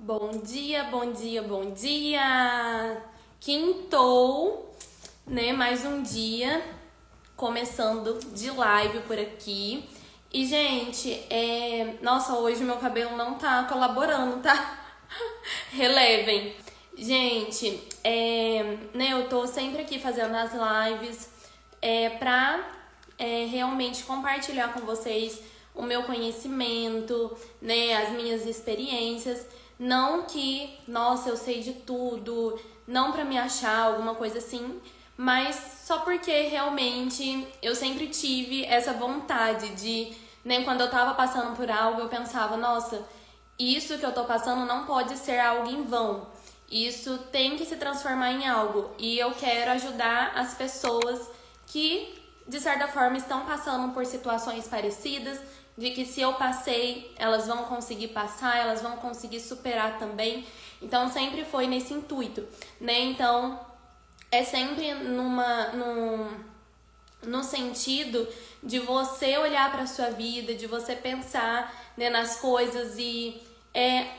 Bom dia, bom dia, bom dia! Quintou, né? Mais um dia, começando de live por aqui. E, gente, nossa, hoje meu cabelo não tá colaborando, tá? Relevem. Gente, né, eu tô sempre aqui fazendo as lives pra realmente compartilhar com vocês o meu conhecimento, né, as minhas experiências. Não que, nossa, eu sei de tudo, não pra me achar alguma coisa assim, mas só porque realmente eu sempre tive essa vontade de, né, quando eu tava passando por algo, eu pensava, nossa, isso que eu tô passando não pode ser algo em vão. Isso tem que se transformar em algo. E eu quero ajudar as pessoas que, de certa forma, estão passando por situações parecidas, de que se eu passei, elas vão conseguir passar, elas vão conseguir superar também. Então, sempre foi nesse intuito, né? Então, é sempre no sentido de você olhar para sua vida, de você pensar, né, nas coisas e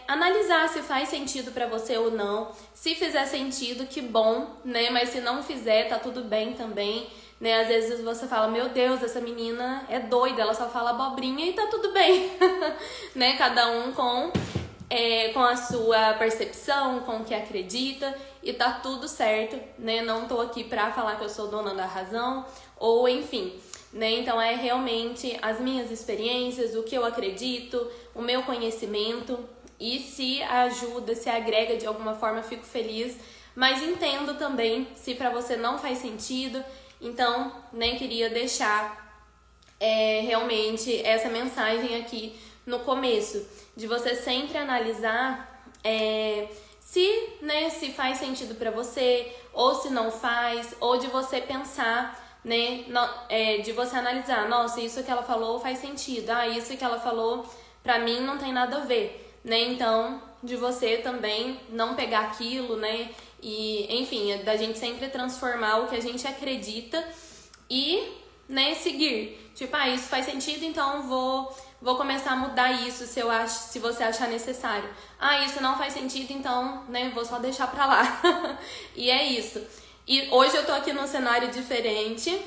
analisar se faz sentido para você ou não. Se fizer sentido, que bom, né? Mas se não fizer, tá tudo bem também. Né? Às vezes você fala, meu Deus, essa menina é doida, ela só fala abobrinha e tá tudo bem. Né? Cada um com a sua percepção, com o que acredita e tá tudo certo, né? Não tô aqui pra falar que eu sou dona da razão ou enfim, né? Então é realmente as minhas experiências, o que eu acredito, o meu conhecimento e se ajuda, se agrega de alguma forma, eu fico feliz, mas entendo também se pra você não faz sentido. Então, nem queria deixar realmente essa mensagem aqui no começo, de você sempre analisar se faz sentido pra você, ou se não faz, ou de você pensar, né, de você analisar, nossa, isso que ela falou faz sentido, isso que ela falou pra mim não tem nada a ver, né, então, de você também não pegar aquilo, né, e, enfim, da gente sempre transformar o que a gente acredita e, né, seguir. Tipo, isso faz sentido, então vou começar a mudar isso se você achar necessário. Isso não faz sentido, então, né, vou só deixar pra lá. E é isso. E hoje eu tô aqui num cenário diferente.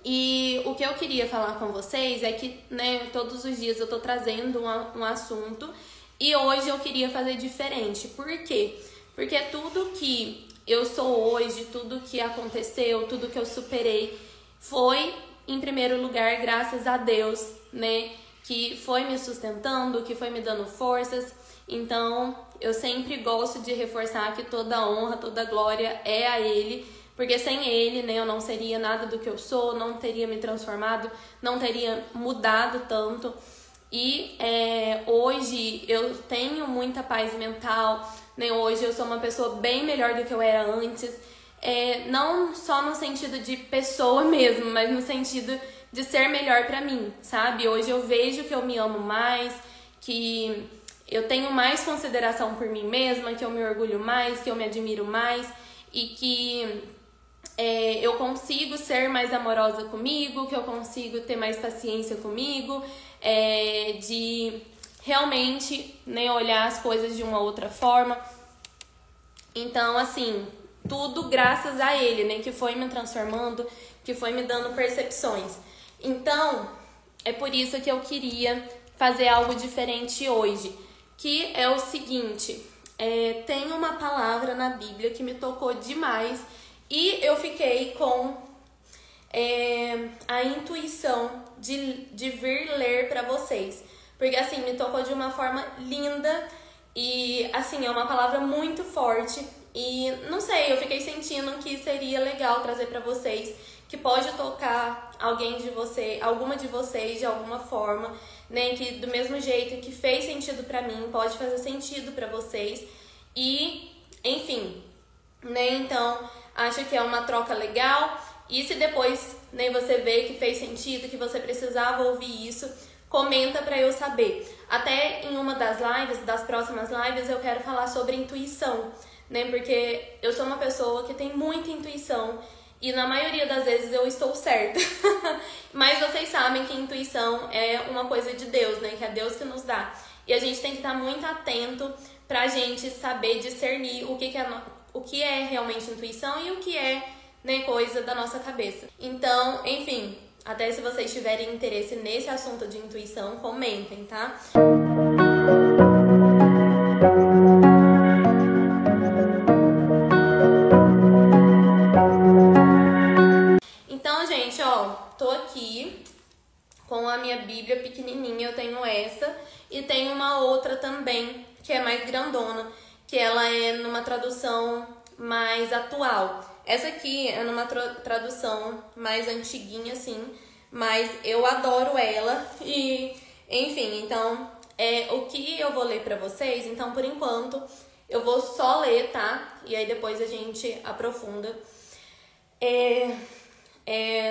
E o que eu queria falar com vocês é que, né, todos os dias eu tô trazendo um assunto. E hoje eu queria fazer diferente. Por quê? Porque tudo que eu sou hoje, tudo que aconteceu, tudo que eu superei, foi, em primeiro lugar, graças a Deus, né? Que foi me sustentando, que foi me dando forças. Então, eu sempre gosto de reforçar que toda honra, toda glória é a Ele. Porque sem Ele, né, eu não seria nada do que eu sou, não teria me transformado, não teria mudado tanto. E hoje eu tenho muita paz mental, né? Hoje eu sou uma pessoa bem melhor do que eu era antes, não só no sentido de pessoa mesmo, mas no sentido de ser melhor pra mim, sabe? Hoje eu vejo que eu me amo mais, que eu tenho mais consideração por mim mesma, que eu me orgulho mais, que eu me admiro mais e que eu consigo ser mais amorosa comigo, que eu consigo ter mais paciência comigo, de realmente, né, olhar as coisas de uma outra forma. Então, assim, tudo graças a Ele, né, que foi me transformando, que foi me dando percepções. Então, é por isso que eu queria fazer algo diferente hoje, que é o seguinte, tem uma palavra na Bíblia que me tocou demais e eu fiquei com a intuição de vir ler pra vocês. Porque, assim, me tocou de uma forma linda e, assim, é uma palavra muito forte. E, não sei, eu fiquei sentindo que seria legal trazer pra vocês, que pode tocar alguém de você, alguma de vocês de alguma forma, né? Que do mesmo jeito que fez sentido pra mim, pode fazer sentido pra vocês. E, enfim, né? Então, acho que é uma troca legal. E se depois, né, você vê que fez sentido, que você precisava ouvir isso, comenta pra eu saber. Até em uma das lives, das próximas lives, eu quero falar sobre intuição, né? Porque eu sou uma pessoa que tem muita intuição e na maioria das vezes eu estou certa. Mas vocês sabem que intuição é uma coisa de Deus, né? Que é Deus que nos dá. E a gente tem que estar muito atento pra gente saber discernir o que é realmente intuição e o que é, né, coisa da nossa cabeça. Então, enfim, até se vocês tiverem interesse nesse assunto de intuição, comentem, tá? Então, gente, ó, tô aqui com a minha Bíblia pequenininha, eu tenho essa e tenho uma outra também, que é mais grandona, que ela é numa tradução mais atual. Essa aqui é numa tradução mais antiguinha, assim, mas eu adoro ela e, enfim, então, o que eu vou ler pra vocês, então, por enquanto, eu vou só ler, tá? E aí depois a gente aprofunda.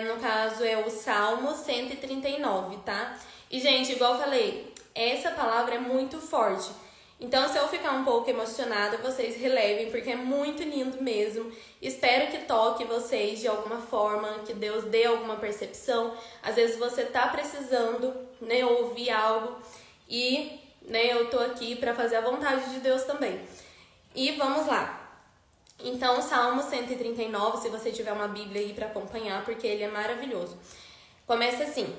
No caso, é o Salmo 139, tá? E, gente, igual eu falei, essa palavra é muito forte. Então, se eu ficar um pouco emocionada, vocês relevem, porque é muito lindo mesmo. Espero que toque vocês de alguma forma, que Deus dê alguma percepção. Às vezes você tá precisando, né, ouvir algo e, né, eu tô aqui para fazer a vontade de Deus também. E vamos lá. Então, Salmo 139, se você tiver uma Bíblia aí para acompanhar, porque ele é maravilhoso. Começa assim: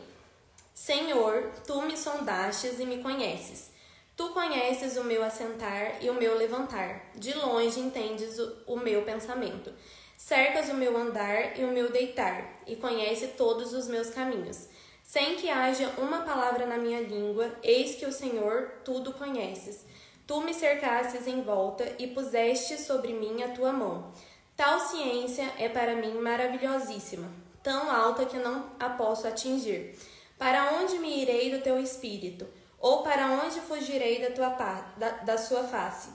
Senhor, tu me sondastes e me conheces. Tu conheces o meu assentar e o meu levantar. De longe entendes o meu pensamento. Cercas o meu andar e o meu deitar, e conhece todos os meus caminhos. Sem que haja uma palavra na minha língua, eis que o Senhor tudo conheces. Tu me cercastes em volta e puseste sobre mim a tua mão. Tal ciência é para mim maravilhosíssima, tão alta que não a posso atingir. Para onde me irei do teu espírito? Ou para onde fugirei da sua face?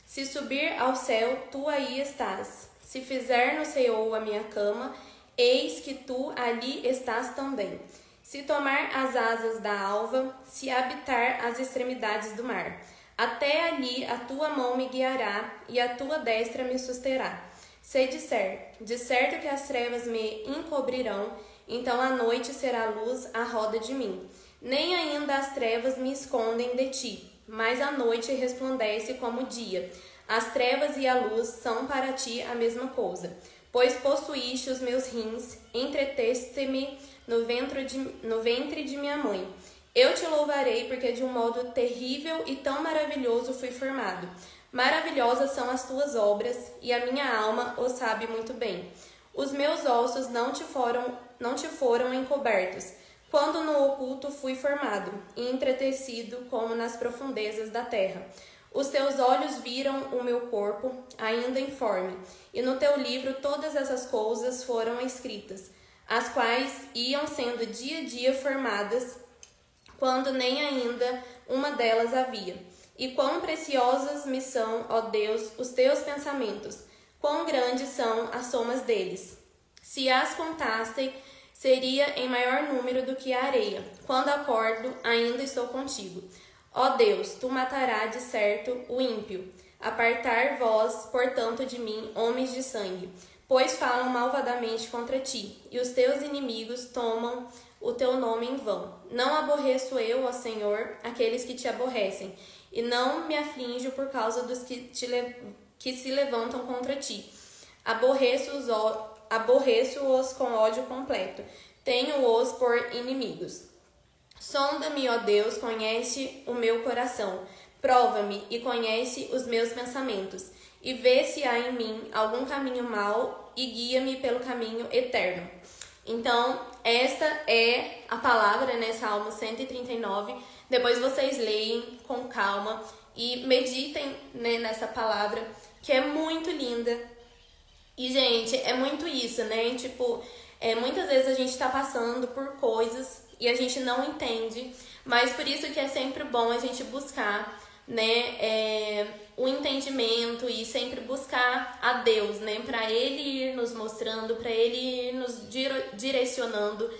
Se subir ao céu, tu aí estás. Se fizer no Seol a minha cama, eis que tu ali estás também. Se tomar as asas da alva, se habitar as extremidades do mar, até ali a tua mão me guiará e a tua destra me susterá. Se disser, de certo que as trevas me encobrirão, então a noite será luz à roda de mim. Nem ainda as trevas me escondem de ti, mas a noite resplandece como o dia. As trevas e a luz são para ti a mesma coisa. Pois possuíste os meus rins, entreteste-me no ventre de minha mãe. Eu te louvarei porque de um modo terrível e tão maravilhoso fui formado. Maravilhosas são as tuas obras, e a minha alma o sabe muito bem. Os meus ossos não te foram encobertos, quando no oculto fui formado, e entretecido como nas profundezas da terra. Os teus olhos viram o meu corpo, ainda informe, e no teu livro todas essas coisas foram escritas, as quais iam sendo dia a dia formadas, quando nem ainda uma delas havia. E quão preciosas me são, ó Deus, os teus pensamentos, quão grandes são as somas deles. Se as contassem, seria em maior número do que a areia. Quando acordo, ainda estou contigo. Ó Deus, tu matarás de certo o ímpio. Apartar vós, portanto, de mim, homens de sangue, pois falam malvadamente contra ti, e os teus inimigos tomam o teu nome em vão. Não aborreço eu, ó Senhor, aqueles que te aborrecem, e não me aflijo por causa dos que se levantam contra ti. Aborreço-os com ódio completo, tenho-os por inimigos. Sonda-me, ó Deus, conhece o meu coração, prova-me e conhece os meus pensamentos, e vê se há em mim algum caminho mau, e guia-me pelo caminho eterno. Então, esta é a palavra, né, Salmo 139. Depois vocês leem com calma e meditem, né, nessa palavra, que é muito linda. E, gente, é muito isso, né? Tipo, muitas vezes a gente tá passando por coisas e a gente não entende, mas por isso que é sempre bom a gente buscar, né, o entendimento e sempre buscar a Deus, né, para Ele ir nos mostrando, para Ele ir nos direcionando,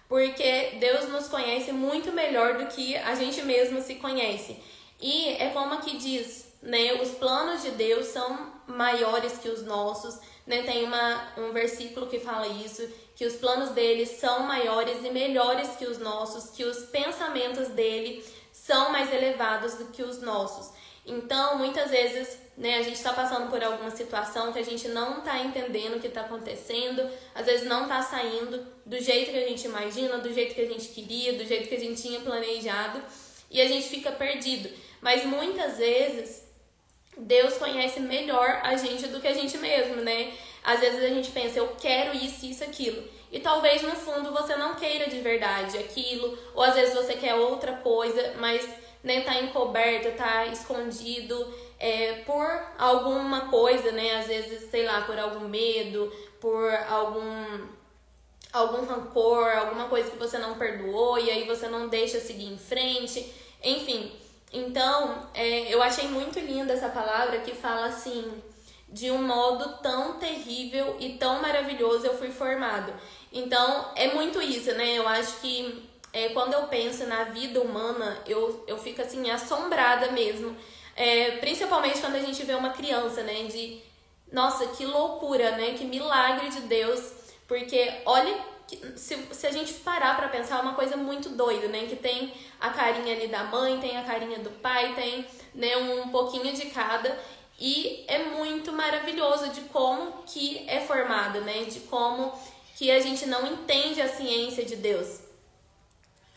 porque Deus nos conhece muito melhor do que a gente mesmo se conhece. E é como aqui diz, né, os planos de Deus são maiores que os nossos, né, tem um versículo que fala isso, que os planos dele são maiores e melhores que os nossos, que os pensamentos dele são mais elevados do que os nossos. Então, muitas vezes, né, a gente está passando por alguma situação que a gente não está entendendo o que está acontecendo, às vezes não está saindo do jeito que a gente imagina, do jeito que a gente queria, do jeito que a gente tinha planejado, e a gente fica perdido. Mas muitas vezes Deus conhece melhor a gente do que a gente mesmo, né? Às vezes a gente pensa, eu quero isso, isso, aquilo. E talvez no fundo você não queira de verdade aquilo, ou às vezes você quer outra coisa, mas né, tá encoberto, tá escondido por alguma coisa, né? Às vezes, sei lá, por algum medo, por algum rancor, alguma coisa que você não perdoou e aí você não deixa seguir em frente, enfim. Então, eu achei muito linda essa palavra que fala assim, de um modo tão terrível e tão maravilhoso eu fui formado. Então, é muito isso, né? Eu acho que quando eu penso na vida humana, eu fico assim, assombrada mesmo. Principalmente quando a gente vê uma criança, né? Nossa, que loucura, né? Que milagre de Deus. Porque olha, se a gente parar pra pensar, é uma coisa muito doida, né? Que tem a carinha ali da mãe, tem a carinha do pai, tem, né, um pouquinho de cada. E é muito maravilhoso de como que é formado, né? De como que a gente não entende a ciência de Deus.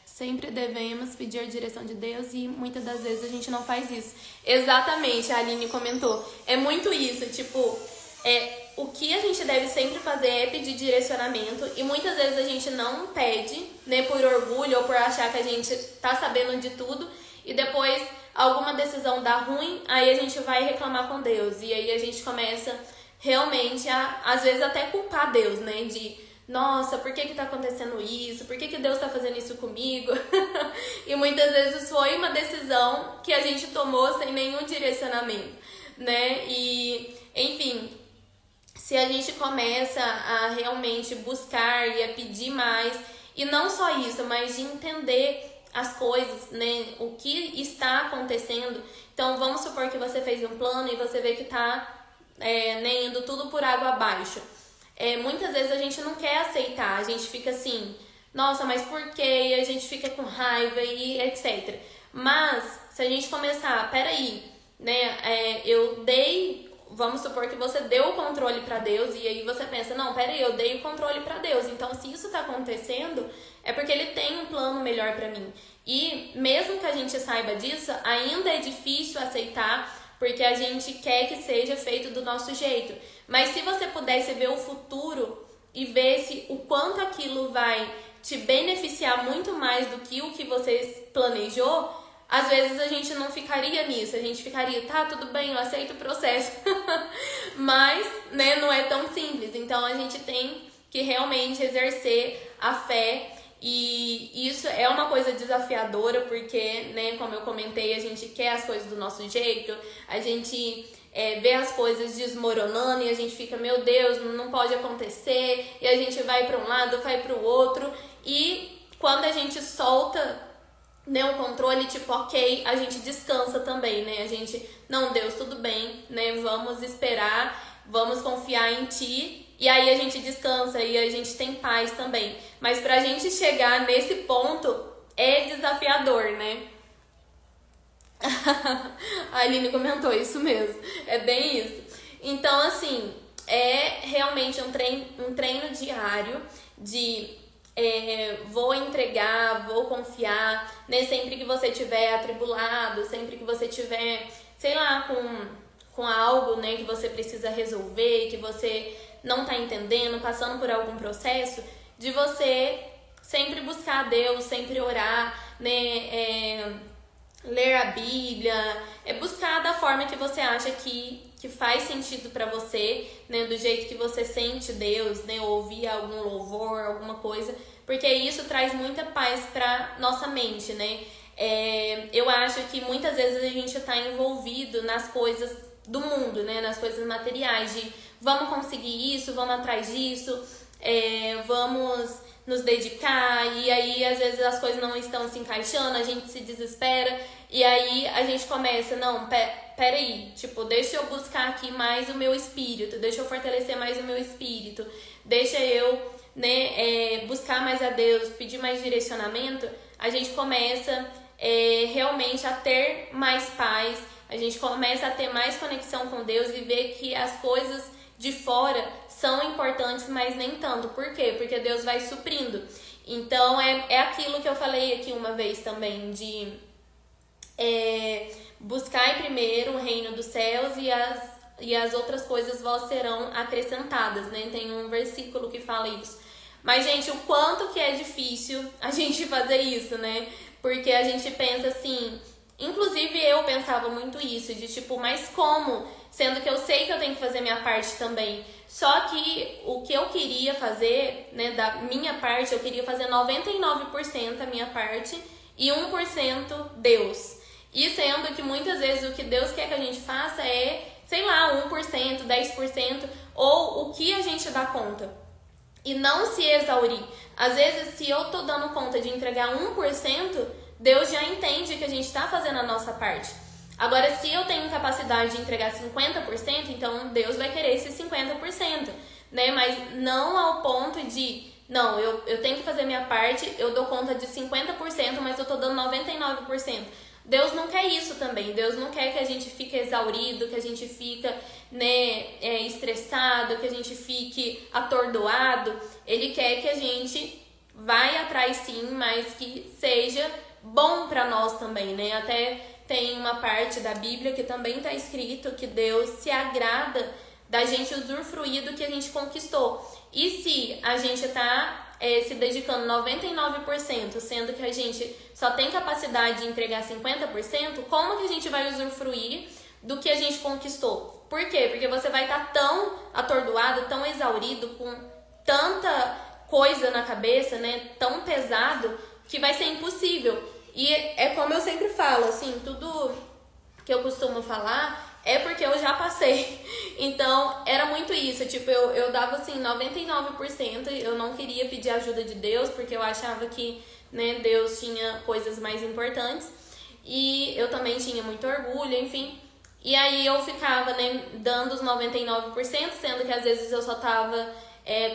Sempre devemos pedir a direção de Deus e muitas das vezes a gente não faz isso. Exatamente, a Aline comentou. É muito isso, tipo, o que a gente deve sempre fazer é pedir direcionamento e muitas vezes a gente não pede, né, por orgulho ou por achar que a gente tá sabendo de tudo e depois alguma decisão dá ruim, aí a gente vai reclamar com Deus e aí a gente começa realmente a, às vezes, até culpar Deus, né, nossa, por que tá acontecendo isso? Por que Deus tá fazendo isso comigo? E muitas vezes foi uma decisão que a gente tomou sem nenhum direcionamento, né? E, enfim, se a gente começa a realmente buscar e a pedir mais, e não só isso, mas de entender as coisas, né? O que está acontecendo. Então, vamos supor que você fez um plano e você vê que tá né, indo tudo por água abaixo. Muitas vezes a gente não quer aceitar, a gente fica assim, nossa, mas por quê? E a gente fica com raiva e etc. Mas, se a gente começar, peraí, né, vamos supor que você deu o controle pra Deus e aí você pensa, não, peraí, eu dei o controle pra Deus, então se isso tá acontecendo, é porque Ele tem um plano melhor pra mim. E mesmo que a gente saiba disso, ainda é difícil aceitar, porque a gente quer que seja feito do nosso jeito. Mas se você pudesse ver o futuro e ver se o quanto aquilo vai te beneficiar muito mais do que o que você planejou, às vezes a gente não ficaria nisso, a gente ficaria, tá, tudo bem, eu aceito o processo. Mas, né, não é tão simples. Então a gente tem que realmente exercer a fé. E isso é uma coisa desafiadora porque, né, como eu comentei, a gente quer as coisas do nosso jeito, a gente vê as coisas desmoronando e a gente fica, meu Deus, não pode acontecer, e a gente vai para um lado, vai para o outro, e quando a gente solta, né, o controle, tipo, ok, a gente descansa também, né, a gente, não, Deus, tudo bem, né, vamos esperar, vamos confiar em Ti. E aí a gente descansa e a gente tem paz também. Mas pra gente chegar nesse ponto é desafiador, né? A Aline comentou isso mesmo. É bem isso. Então, assim, é realmente um treino diário de vou entregar, vou confiar, né? Sempre que você estiver atribulado, sempre que você estiver, sei lá, com algo, né, que você precisa resolver, que você não tá entendendo, passando por algum processo, de você sempre buscar a Deus, sempre orar, né, ler a Bíblia, buscar da forma que você acha que faz sentido pra você, né, do jeito que você sente Deus, né, ouvir algum louvor, alguma coisa, porque isso traz muita paz pra nossa mente, né. Eu acho que muitas vezes a gente tá envolvido nas coisas do mundo, né, nas coisas materiais, de vamos conseguir isso, vamos atrás disso, vamos nos dedicar, e aí às vezes as coisas não estão se encaixando, a gente se desespera, e aí a gente começa, não, peraí, tipo, deixa eu buscar aqui mais o meu espírito, deixa eu fortalecer mais o meu espírito, deixa eu, né, buscar mais a Deus, pedir mais direcionamento. A gente começa realmente a ter mais paz, a gente começa a ter mais conexão com Deus e ver que as coisas de fora são importantes, mas nem tanto. Por quê? Porque Deus vai suprindo. Então, é aquilo que eu falei aqui uma vez também, de buscar primeiro o reino dos céus e as outras coisas vós serão acrescentadas, né? Tem um versículo que fala isso. Mas, gente, o quanto que é difícil a gente fazer isso, né? Porque a gente pensa assim... Inclusive, eu pensava muito isso, de tipo, mas como? Sendo que eu sei que eu tenho que fazer minha parte também. Só que o que eu queria fazer, né, da minha parte, eu queria fazer 99% a minha parte e 1% Deus. E sendo que muitas vezes o que Deus quer que a gente faça é, sei lá, 1%, 10%, ou o que a gente dá conta. E não se exaurir. Às vezes, se eu tô dando conta de entregar 1%, Deus já entende que a gente está fazendo a nossa parte. Agora, se eu tenho capacidade de entregar 50%, então Deus vai querer esses 50%, né? Mas não ao ponto de, não, eu tenho que fazer minha parte, eu dou conta de 50%, mas eu tô dando 99%. Deus não quer isso também. Deus não quer que a gente fique exaurido, que a gente fica, né, estressado, que a gente fique atordoado. Ele quer que a gente vai atrás sim, mas que seja bom para nós também, né? Até tem uma parte da Bíblia que também está escrito que Deus se agrada da gente usufruir do que a gente conquistou. E se a gente está se dedicando 99%, sendo que a gente só tem capacidade de entregar 50%, como que a gente vai usufruir do que a gente conquistou? Por quê? Porque você vai estar tão atordoado, tão exaurido, com tanta coisa na cabeça, né? Tão pesado, que vai ser impossível. E é como eu sempre falo, assim, tudo que eu costumo falar é porque eu já passei. Então, era muito isso, tipo, eu dava, assim, 99%, eu não queria pedir ajuda de Deus, porque eu achava que, né, Deus tinha coisas mais importantes, e eu também tinha muito orgulho, enfim. E aí eu ficava, né, dando os 99%, sendo que às vezes eu só tava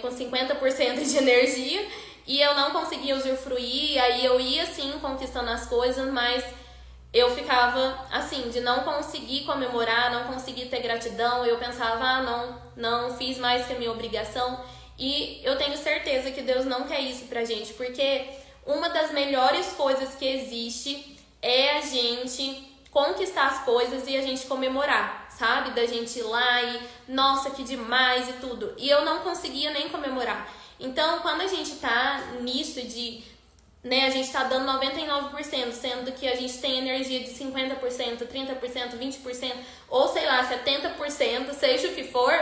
com 50% de energia, e eu não conseguia usufruir, e aí eu ia, sim, conquistando as coisas, mas eu ficava, assim, de não conseguir comemorar, não conseguir ter gratidão. Eu pensava, não fiz mais que a minha obrigação. E eu tenho certeza que Deus não quer isso pra gente, porque uma das melhores coisas que existe é a gente conquistar as coisas e a gente comemorar, sabe? Da gente ir lá e, nossa, que demais e tudo. E eu não conseguia nem comemorar. Então, quando a gente tá nisso de, né, a gente tá dando 99%, sendo que a gente tem energia de 50%, 30%, 20%, ou sei lá, 70%, seja o que for,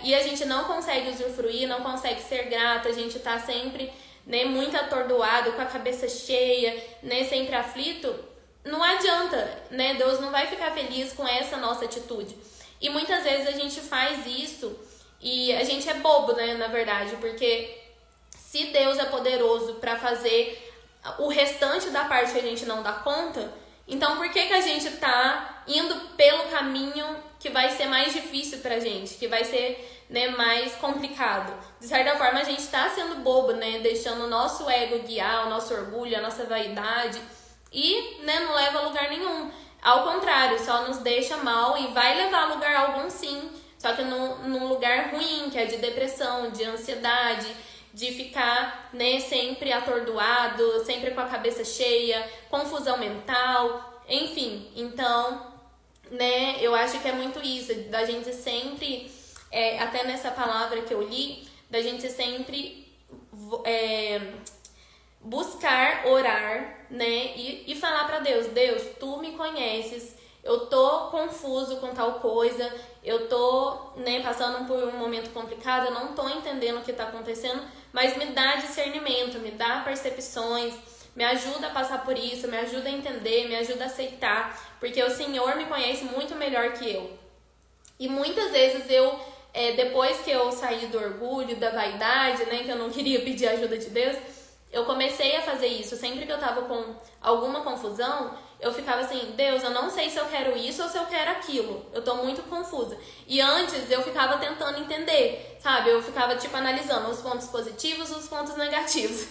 e a gente não consegue usufruir, não consegue ser grato, a gente tá sempre, né, muito atordoado, com a cabeça cheia, né, sempre aflito, não adianta, né, Deus não vai ficar feliz com essa nossa atitude. E muitas vezes a gente faz isso e a gente é bobo, né, na verdade, porque se Deus é poderoso para fazer o restante da parte que a gente não dá conta, então por que a gente tá indo pelo caminho que vai ser mais difícil pra gente, que vai ser, né, mais complicado? De certa forma a gente tá sendo bobo, né, deixando o nosso ego guiar, o nosso orgulho, a nossa vaidade e, né, não leva a lugar nenhum. Ao contrário, só nos deixa mal e vai levar a lugar algum sim, só que num lugar ruim, que é de depressão, de ansiedade, de ficar, né, sempre atordoado, sempre com a cabeça cheia, confusão mental, enfim. Então, né, eu acho que é muito isso, da gente sempre, até nessa palavra que eu li, da gente sempre buscar orar, né, e falar pra Deus, Deus, tu me conheces, eu tô confuso com tal coisa, eu tô, né, passando por um momento complicado, eu não tô entendendo o que tá acontecendo, mas me dá discernimento, me dá percepções, me ajuda a passar por isso, me ajuda a entender, me ajuda a aceitar, porque o Senhor me conhece muito melhor que eu. E muitas vezes eu, depois que eu saí do orgulho, da vaidade, né, que eu não queria pedir ajuda de Deus, eu comecei a fazer isso. Sempre que eu tava com alguma confusão, eu ficava assim, Deus, eu não sei se eu quero isso ou se eu quero aquilo. Eu tô muito confusa. E antes eu ficava tentando entender, sabe? Eu ficava, tipo, analisando os pontos positivos e os pontos negativos.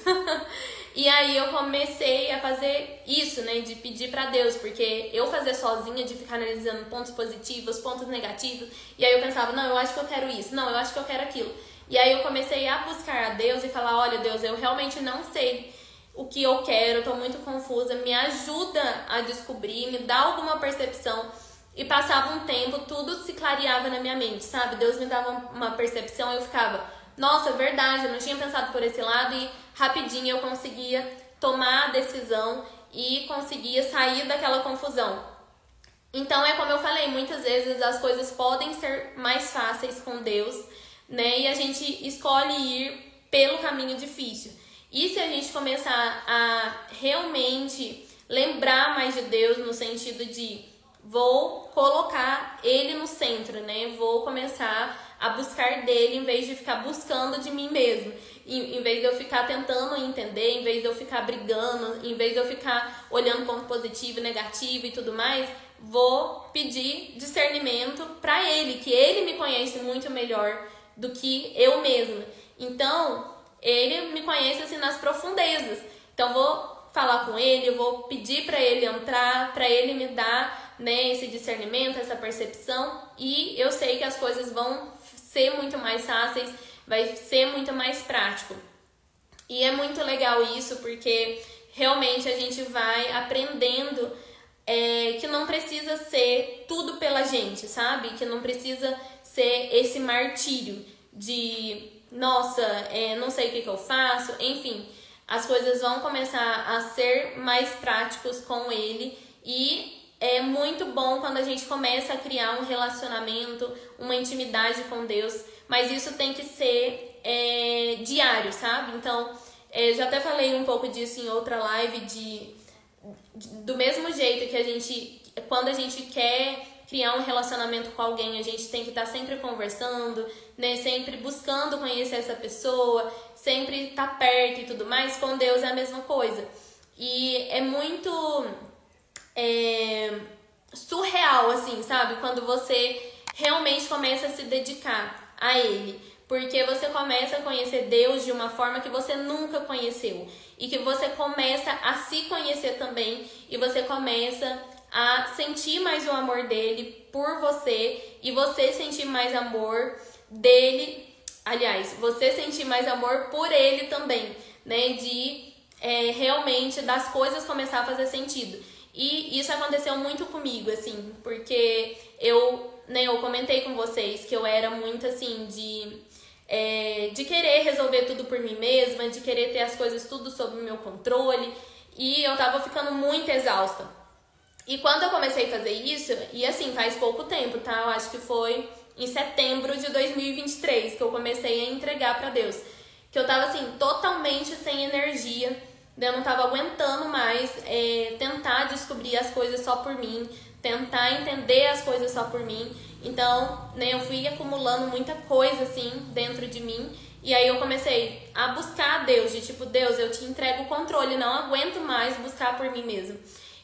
E aí eu comecei a fazer isso, né? De pedir pra Deus, porque eu fazer sozinha, de ficar analisando pontos positivos, pontos negativos. E aí eu pensava, não, eu acho que eu quero isso. Não, eu acho que eu quero aquilo. E aí eu comecei a buscar a Deus e falar, olha, Deus, eu realmente não sei o que eu quero, eu tô muito confusa, me ajuda a descobrir, me dá alguma percepção. E passava um tempo, tudo se clareava na minha mente, sabe? Deus me dava uma percepção e eu ficava, nossa, verdade, eu não tinha pensado por esse lado, e rapidinho eu conseguia tomar a decisão e conseguia sair daquela confusão. Então é como eu falei, muitas vezes as coisas podem ser mais fáceis com Deus, né? E a gente escolhe ir pelo caminho difícil. E se a gente começar a realmente lembrar mais de Deus no sentido de vou colocar Ele no centro, né? Vou começar a buscar dele em vez de ficar buscando de mim mesmo. Em vez de eu ficar tentando entender, em vez de eu ficar brigando, em vez de eu ficar olhando ponto positivo e negativo e tudo mais, vou pedir discernimento para Ele, que Ele me conhece muito melhor do que eu mesma. Então, Ele me conhece assim nas profundezas. Então, vou falar com Ele, eu vou pedir para Ele entrar, para Ele me dar, né, esse discernimento, essa percepção. E eu sei que as coisas vão ser muito mais fáceis, vai ser muito mais prático. E é muito legal isso, porque realmente a gente vai aprendendo que não precisa ser tudo pela gente, sabe? Que não precisa ser esse martírio de, nossa, não sei o que eu faço, enfim. As coisas vão começar a ser mais práticos com Ele e é muito bom quando a gente começa a criar um relacionamento, uma intimidade com Deus, mas isso tem que ser diário, sabe? Então, já até falei um pouco disso em outra live, do mesmo jeito que quando a gente quer criar um relacionamento com alguém, a gente tem que estar sempre conversando, né? Sempre buscando conhecer essa pessoa, sempre estar perto e tudo mais. Com Deus é a mesma coisa. E é muito surreal, assim, sabe? Quando você realmente começa a se dedicar a Ele. Porque você começa a conhecer Deus de uma forma que você nunca conheceu. E que você começa a se conhecer também. E você começa a sentir mais o amor dele por você. E você sentir mais amor dele. Aliás, você sentir mais amor por ele também. Né? De realmente das coisas começar a fazer sentido. E isso aconteceu muito comigo, assim. Porque eu comentei com vocês que eu era muito assim de querer resolver tudo por mim mesma, de querer ter as coisas tudo sob o meu controle, e eu tava ficando muito exausta. E quando eu comecei a fazer isso, e assim, faz pouco tempo, tá? Eu acho que foi em setembro de 2023 que eu comecei a entregar pra Deus. Que eu tava assim, totalmente sem energia, eu não tava aguentando mais tentar descobrir as coisas só por mim, tentar entender as coisas só por mim. Então, né, eu fui acumulando muita coisa, assim, dentro de mim. E aí eu comecei a buscar a Deus, de tipo, Deus, eu te entrego o controle, não aguento mais buscar por mim mesmo.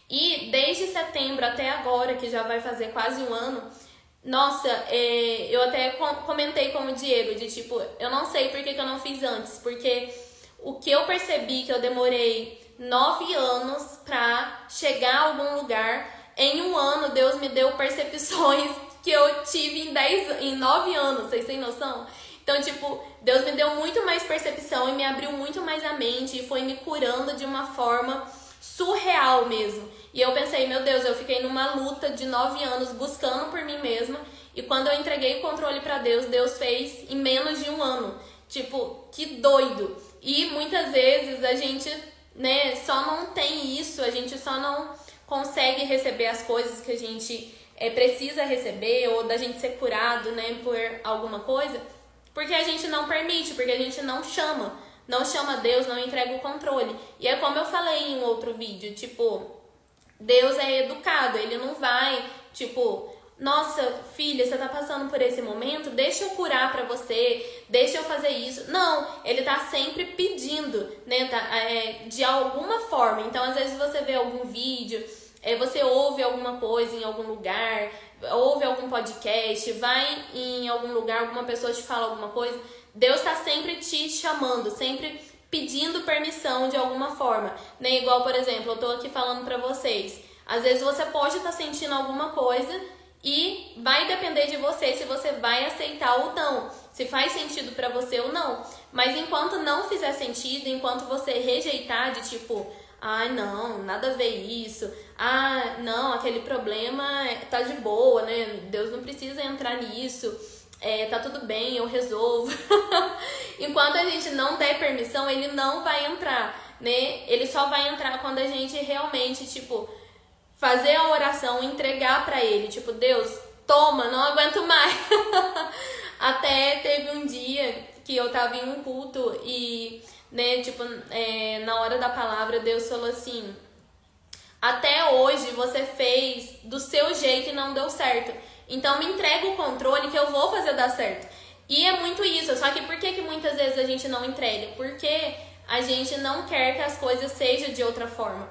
E desde setembro até agora, que já vai fazer quase um ano, nossa, eu até comentei com o Diego, de tipo, eu não sei por que eu não fiz antes. Porque o que eu percebi que eu demorei 9 anos pra chegar a algum lugar, em um ano Deus me deu percepções que eu tive em 9 anos, vocês têm noção? Então, tipo, Deus me deu muito mais percepção e me abriu muito mais a mente e foi me curando de uma forma surreal mesmo. E eu pensei, meu Deus, eu fiquei numa luta de 9 anos buscando por mim mesma, e quando eu entreguei o controle pra Deus, Deus fez em menos de um ano. Tipo, que doido. E muitas vezes a gente, né, só não tem isso, a gente só não consegue receber as coisas que a gente precisa receber, ou da gente ser curado, né, por alguma coisa, porque a gente não permite, porque a gente não chama Deus, não entrega o controle. E é como eu falei em um outro vídeo, tipo, Deus é educado, ele não vai, tipo, nossa, filha, você tá passando por esse momento, deixa eu curar pra você, deixa eu fazer isso. Não, ele tá sempre pedindo, né, de alguma forma. Então, às vezes você vê algum vídeo você ouve alguma coisa em algum lugar, ouve algum podcast, vai em algum lugar, alguma pessoa te fala alguma coisa, Deus está sempre te chamando, sempre pedindo permissão de alguma forma, né? Igual, por exemplo, eu tô aqui falando pra vocês, às vezes você pode estar sentindo alguma coisa e vai depender de você se você vai aceitar ou não, se faz sentido pra você ou não. Mas enquanto não fizer sentido, enquanto você rejeitar de tipo, ai não, nada a ver isso, ah não, aquele problema tá de boa, né? Deus não precisa entrar nisso, tá tudo bem, eu resolvo. Enquanto a gente não der permissão, ele não vai entrar, né? Ele só vai entrar quando a gente realmente, tipo, fazer a oração, entregar pra ele, tipo, Deus, toma, não aguento mais. Até teve um dia que eu tava em um culto e, né, tipo, na hora da palavra, Deus falou assim, até hoje você fez do seu jeito e não deu certo, então me entrega o controle que eu vou fazer dar certo. E é muito isso, só que por que muitas vezes a gente não entrega? Porque a gente não quer que as coisas sejam de outra forma.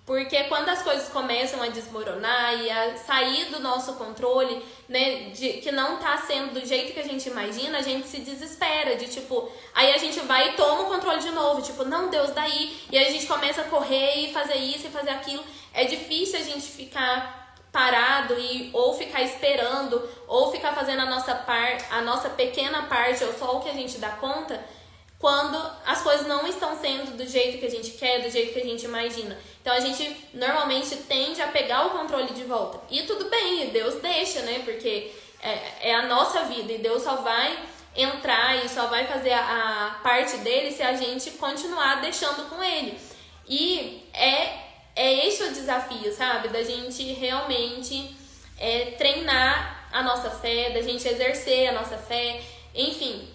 Porque quando as coisas começam a desmoronar e a sair do nosso controle, né, que não tá sendo do jeito que a gente imagina, a gente se desespera, de tipo, aí a gente vai e toma o controle de novo, tipo, não, Deus, daí, e aí a gente começa a correr e fazer isso e fazer aquilo. É difícil a gente ficar parado ou ficar esperando, ou ficar fazendo a nossa pequena parte, ou só o que a gente dá conta, quando as coisas não estão sendo do jeito que a gente quer, do jeito que a gente imagina. Então a gente normalmente tende a pegar o controle de volta. E tudo bem, Deus deixa, né? Porque é a nossa vida e Deus só vai entrar e só vai fazer a parte dele se a gente continuar deixando com ele. E é esse o desafio, sabe? Da gente realmente treinar a nossa fé, da gente exercer a nossa fé, enfim.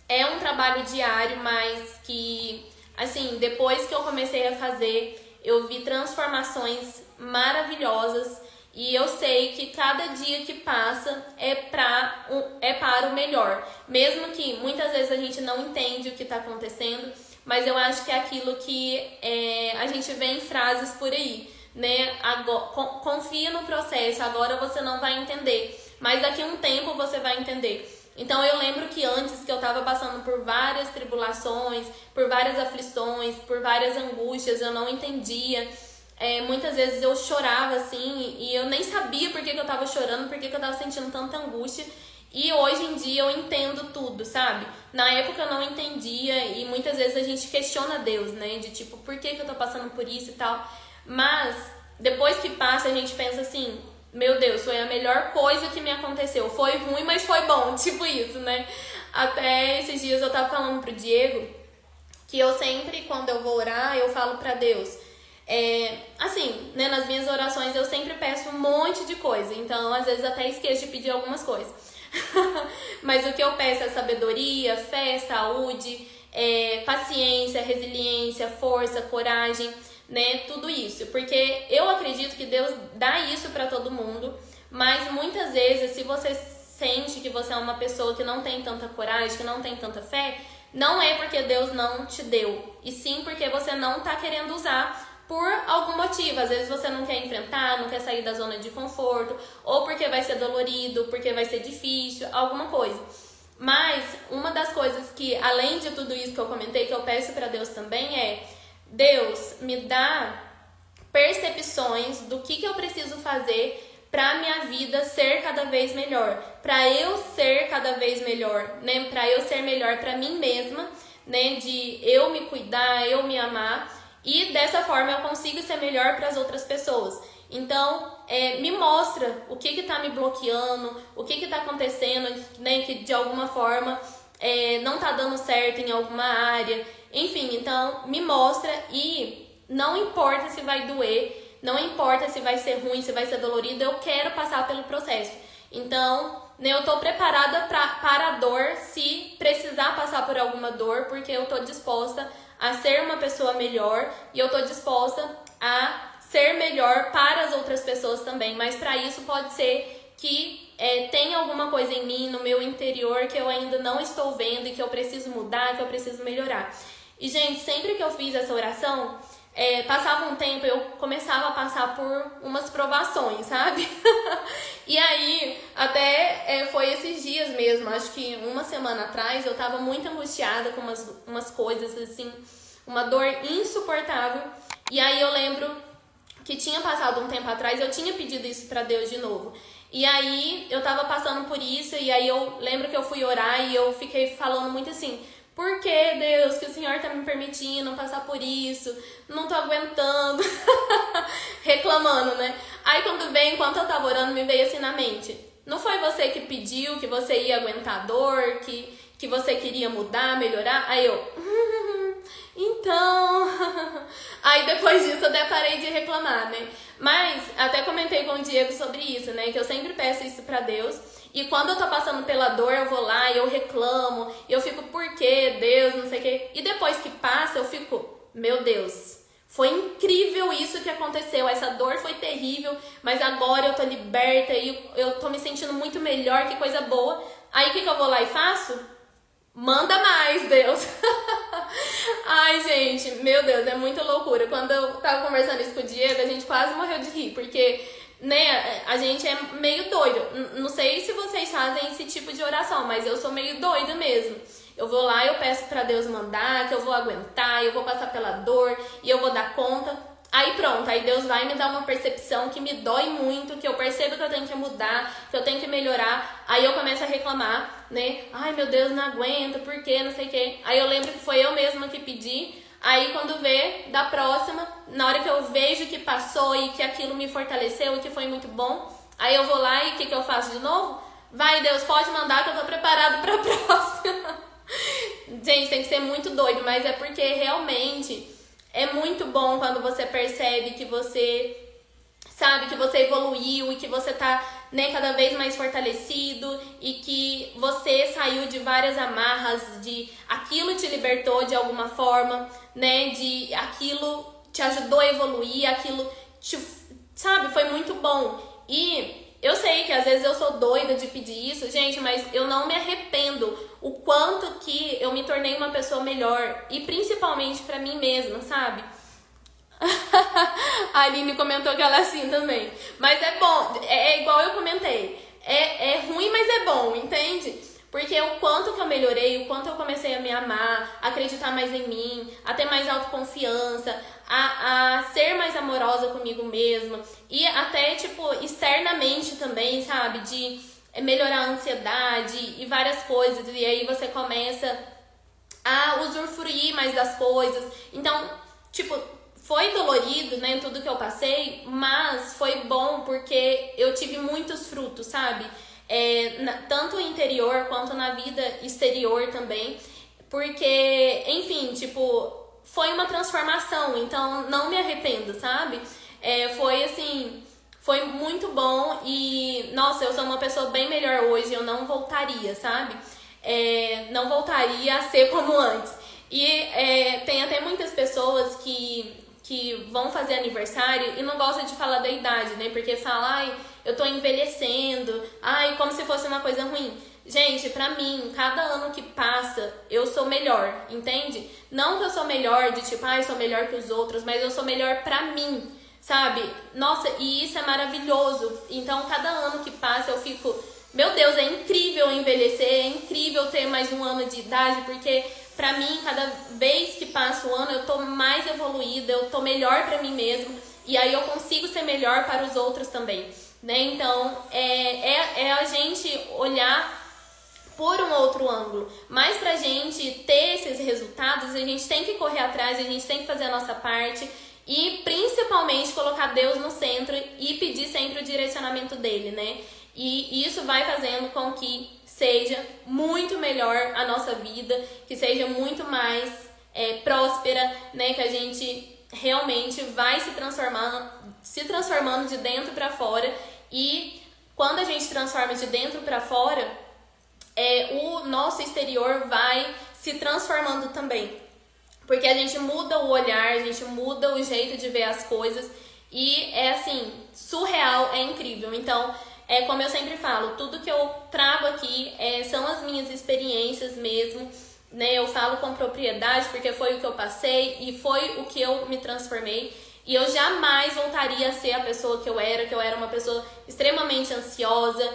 É um trabalho diário, mas que, assim, depois que eu comecei a fazer, eu vi transformações maravilhosas e eu sei que cada dia que passa é para o melhor. Mesmo que muitas vezes a gente não entende o que está acontecendo, mas eu acho que é aquilo que a gente vê em frases por aí, né? Confia no processo, agora você não vai entender, mas daqui a um tempo você vai entender. Então eu lembro que antes que eu estava passando por várias tribulações, por várias aflições, por várias angústias, eu não entendia. Muitas vezes eu chorava assim e eu nem sabia por que eu estava chorando, por que eu estava sentindo tanta angústia. E hoje em dia eu entendo tudo, sabe? Na época eu não entendia e muitas vezes a gente questiona Deus, né? De tipo, por que eu tô passando por isso e tal. Mas depois que passa a gente pensa assim, meu Deus, foi a melhor coisa que me aconteceu. Foi ruim, mas foi bom, tipo isso, né? Até esses dias eu tava falando pro Diego que eu sempre, quando eu vou orar, eu falo pra Deus. Assim, né, nas minhas orações eu sempre peço um monte de coisa. Então, às vezes até esqueço de pedir algumas coisas. Mas o que eu peço é sabedoria, fé, saúde, paciência, resiliência, força, coragem, né? Tudo isso. Porque eu acredito que Deus dá isso pra todo mundo, mas muitas vezes, se você sente que você é uma pessoa que não tem tanta coragem, que não tem tanta fé, não é porque Deus não te deu, e sim porque você não tá querendo usar por algum motivo. Às vezes você não quer enfrentar, não quer sair da zona de conforto, ou porque vai ser dolorido, porque vai ser difícil, alguma coisa. Mas uma das coisas que, além de tudo isso que eu comentei, que eu peço para Deus também é: Deus, me dá percepções do que eu preciso fazer para minha vida ser cada vez melhor, para eu ser cada vez melhor, né? Para eu ser melhor para mim mesma, né? De eu me cuidar, eu me amar. E dessa forma eu consigo ser melhor para as outras pessoas. Então, me mostra o que tá me bloqueando, o que tá acontecendo, né, que de alguma forma não tá dando certo em alguma área. Enfim, então me mostra, e não importa se vai doer, não importa se vai ser ruim, se vai ser dolorido, eu quero passar pelo processo. Então, né, eu tô preparada para a dor, se precisar passar por alguma dor, porque eu tô disposta a ser uma pessoa melhor e eu tô disposta a ser melhor para as outras pessoas também. Mas para isso pode ser que tenha alguma coisa em mim, no meu interior, que eu ainda não estou vendo e que eu preciso mudar, que eu preciso melhorar. E, gente, sempre que eu fiz essa oração, passava um tempo, eu começava a passar por umas provações, sabe? E aí, até foi esses dias mesmo, acho que uma semana atrás, eu tava muito angustiada com umas coisas, assim, uma dor insuportável. E aí eu lembro que tinha passado um tempo atrás, eu tinha pedido isso pra Deus de novo. E aí, eu tava passando por isso, e aí eu lembro que eu fui orar e eu fiquei falando muito assim: por que, Deus, que o Senhor tá me permitindo passar por isso? Não tô aguentando. Reclamando, né? Aí quando veio, enquanto eu tava orando, me veio assim na mente: não foi você que pediu que você ia aguentar a dor, que você queria mudar, melhorar? Aí eu... então... Aí depois disso eu até parei de reclamar, né? Mas até comentei com o Diego sobre isso, né? Que eu sempre peço isso pra Deus. E quando eu tô passando pela dor, eu vou lá e eu reclamo. E eu fico, por quê, Deus, não sei o quê. E depois que passa, eu fico, meu Deus, foi incrível isso que aconteceu. Essa dor foi terrível, mas agora eu tô liberta e eu tô me sentindo muito melhor, que coisa boa. Aí o que eu vou lá e faço? Manda mais, Deus. Ai, gente, meu Deus, é muita loucura. Quando eu tava conversando isso com o Diego, a gente quase morreu de rir, porque, né, a gente é meio doido. Não sei se vocês fazem esse tipo de oração, mas eu sou meio doida mesmo. Eu vou lá, eu peço pra Deus mandar, que eu vou aguentar, eu vou passar pela dor e eu vou dar conta. Aí pronto, aí Deus vai me dar uma percepção que me dói muito, que eu percebo que eu tenho que mudar, que eu tenho que melhorar. Aí eu começo a reclamar, né? Ai, meu Deus, não aguento, por quê, não sei o quê. Aí eu lembro que foi eu mesma que pedi. Aí quando vê, da próxima, na hora que eu vejo que passou e que aquilo me fortaleceu e que foi muito bom, aí eu vou lá e o que eu faço de novo? Vai, Deus, pode mandar que eu tô preparado pra próxima. Gente, tem que ser muito doido, mas é porque realmente... é muito bom quando você percebe que você, sabe, que você evoluiu e que você tá, né, cada vez mais fortalecido e que você saiu de várias amarras, de aquilo te libertou de alguma forma, né, de aquilo te ajudou a evoluir, aquilo te, sabe, foi muito bom. E eu sei que às vezes eu sou doida de pedir isso, gente, mas eu não me arrependo o quanto que eu me tornei uma pessoa melhor e principalmente pra mim mesma, sabe? A Aline comentou que ela é assim também. Mas é bom, é igual eu comentei. É ruim, mas é bom, entende? Porque o quanto que eu melhorei, o quanto eu comecei a me amar, a acreditar mais em mim, a ter mais autoconfiança, a ser mais amorosa comigo mesma. E até, tipo, externamente também, sabe? De melhorar a ansiedade e várias coisas. E aí você começa a usufruir mais das coisas. Então, tipo, foi dolorido, né, tudo que eu passei, mas foi bom porque eu tive muitos frutos, sabe? Tanto interior quanto na vida exterior também. Porque, enfim, tipo, foi uma transformação. Então, não me arrependo, sabe? Foi assim... foi muito bom e, nossa, eu sou uma pessoa bem melhor hoje, eu não voltaria, sabe? Não voltaria a ser como antes. E tem até muitas pessoas que vão fazer aniversário e não gostam de falar da idade, né? Porque fala, ai, eu tô envelhecendo, ai, como se fosse uma coisa ruim. Gente, pra mim, cada ano que passa, eu sou melhor, entende? Não que eu sou melhor de tipo, ai, eu sou melhor que os outros, mas eu sou melhor pra mim. Sabe? Nossa, e isso é maravilhoso. Então, cada ano que passa eu fico... meu Deus, é incrível envelhecer, é incrível ter mais um ano de idade, porque pra mim, cada vez que passa o ano, eu tô mais evoluída, eu tô melhor pra mim mesma, e aí eu consigo ser melhor para os outros também, né? Então, é a gente olhar por um outro ângulo. Mas pra gente ter esses resultados, a gente tem que correr atrás, a gente tem que fazer a nossa parte, e principalmente colocar Deus no centro e pedir sempre o direcionamento dele, né? E isso vai fazendo com que seja muito melhor a nossa vida, que seja muito mais próspera, né? Que a gente realmente vai se transformando de dentro para fora. E quando a gente transforma de dentro para fora, o nosso exterior vai se transformando também. Porque a gente muda o olhar, a gente muda o jeito de ver as coisas e é assim, surreal, é incrível. Então, como eu sempre falo, tudo que eu trago aqui são as minhas experiências mesmo né? Eu falo com propriedade porque foi o que eu passei e foi o que eu me transformei. E eu jamais voltaria a ser a pessoa que eu era uma pessoa extremamente ansiosa,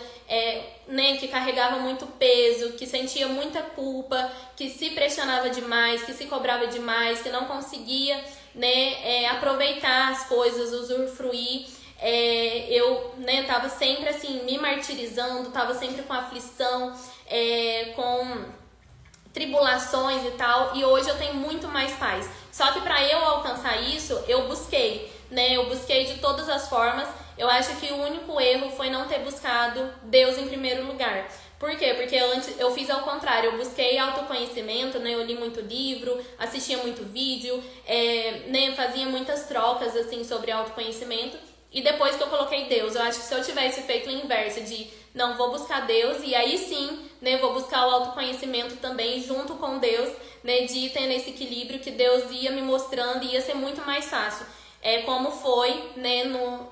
né, que carregava muito peso, que sentia muita culpa, que se pressionava demais, que se cobrava demais, que não conseguia, né, aproveitar as coisas, usufruir. Eu, né, tava sempre assim, me martirizando, tava sempre com aflição, com tribulações e tal, e hoje eu tenho muito mais paz. Só que para eu alcançar isso, eu busquei, né? Eu busquei de todas as formas. Eu acho que o único erro foi não ter buscado Deus em primeiro lugar. Por quê? Porque antes eu fiz ao contrário, eu busquei autoconhecimento, né? Eu li muito livro, assistia muito vídeo, né? Fazia muitas trocas assim sobre autoconhecimento. E depois que eu coloquei Deus, eu acho que se eu tivesse feito o inverso de não, vou buscar Deus e aí sim, né, vou buscar o autoconhecimento também junto com Deus, né, de ir tendo esse equilíbrio que Deus ia me mostrando e ia ser muito mais fácil. Como foi, né,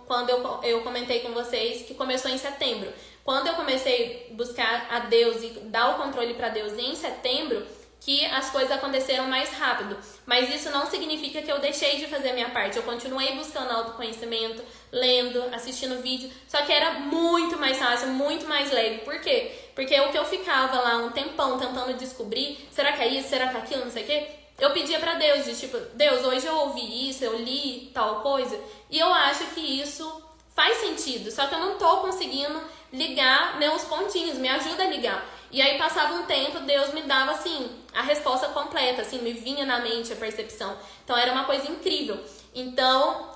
quando eu comentei com vocês que começou em setembro. Quando eu comecei a buscar a Deus e dar o controle para Deus em setembro, que as coisas aconteceram mais rápido. Mas isso não significa que eu deixei de fazer a minha parte. Eu continuei buscando autoconhecimento, lendo, assistindo vídeo. Só que era muito mais fácil, muito mais leve. Por quê? Porque o que eu ficava lá um tempão tentando descobrir, será que é isso, será que é aquilo, não sei o quê, eu pedia pra Deus, de tipo, Deus, hoje eu ouvi isso, eu li tal coisa, e eu acho que isso faz sentido. Só que eu não tô conseguindo ligar, né, os pontinhos, me ajuda a ligar. E aí passava um tempo, Deus me dava assim a resposta completa, assim, me vinha na mente a percepção. Então era uma coisa incrível. Então,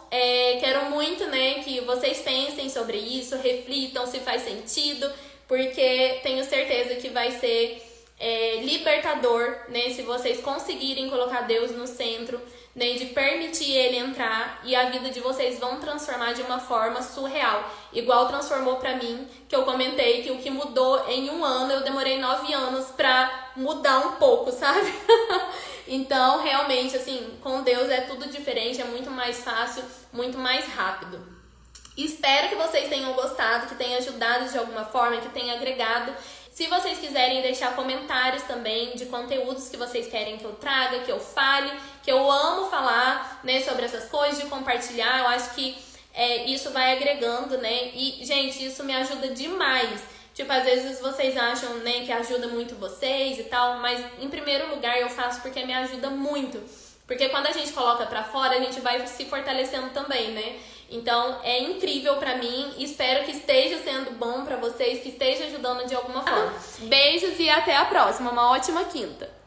quero muito, né, que vocês pensem sobre isso, reflitam se faz sentido, porque tenho certeza que vai ser libertador, né, se vocês conseguirem colocar Deus no centro, né, de permitir Ele entrar, e a vida de vocês vão transformar de uma forma surreal, igual transformou pra mim, que eu comentei que o que mudou em 1 ano, eu demorei 9 anos pra mudar um pouco, sabe? Então, realmente, assim, com Deus é tudo diferente, é muito mais fácil, muito mais rápido. Espero que vocês tenham gostado, que tenha ajudado de alguma forma, que tenha agregado. Se vocês quiserem deixar comentários também de conteúdos que vocês querem que eu traga, que eu fale, que eu amo falar, né, sobre essas coisas, de compartilhar, eu acho que isso vai agregando, né? E, gente, isso me ajuda demais. Tipo, às vezes vocês acham, né, que ajuda muito vocês e tal, mas em primeiro lugar eu faço porque me ajuda muito. Porque quando a gente coloca pra fora, a gente vai se fortalecendo também, né? Então, é incrível pra mim. Espero que esteja sendo bom pra vocês, que esteja ajudando de alguma forma. Beijos e até a próxima. Uma ótima quinta.